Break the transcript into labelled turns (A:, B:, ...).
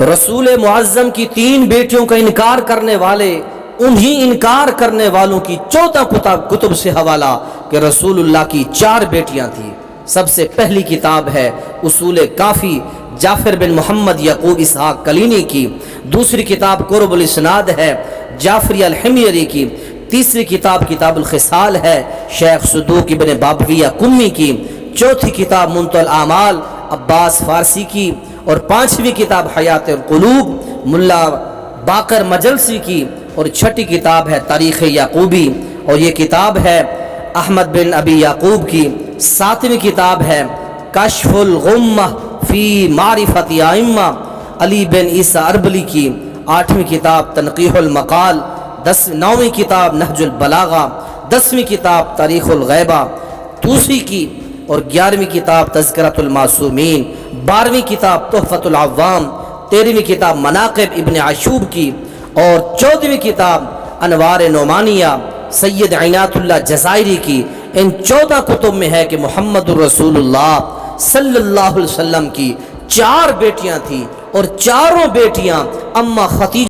A: رسول معظم کی 3 بیٹیوں کا انکار کرنے والے انہی انکار کرنے والوں کی 14 کتب سے حوالہ کہ رسول اللہ کی 4 بیٹیاں تھیں۔ سب سے پہلی کتاب ہے اصول کافی جعفر بن محمد یعقوب اسحاق کلینی کی، دوسری کتاب قرب الاسناد ہے جعفری الحمیری کی، تیسری کتاب کتاب الخصال ہے شیخ صدوق ابن بابویہ قمی کی، چوتھی کتاب منتهى الاعمال عباس فارسی کی، اور 5ویں کتاب حیات القلوب ملا باقر مجلسی کی، اور 6ٹھی کتاب ہے تاریخ یعقوبی، اور یہ کتاب ہے احمد بن ابی یعقوب کی، 7ویں کتاب ہے کشف الغمہ فی معرفت ائمہ علی بن عیسیٰ اربلی کی، 8ویں کتاب تنقیح المقال، 9ویں کتاب نہج البلاغہ، 10ویں کتاب تاریخ الغیبہ توسی کی، اور 11ویں کتاب تذکرۃ المعصومین، 12ویں کتاب تحفۃ العوام، 13ویں کتاب مناقب ابن عاشور کی، اور 14ویں کتاب انوار نعمانیہ سید عنایت اللہ جزائری کی۔ ان 14 کتب میں ہے کہ محمد الرسول اللہ صلی اللہ علیہ وسلم کی 4 بیٹیاں تھیں، اور چاروں بیٹیاں اما خدیجہ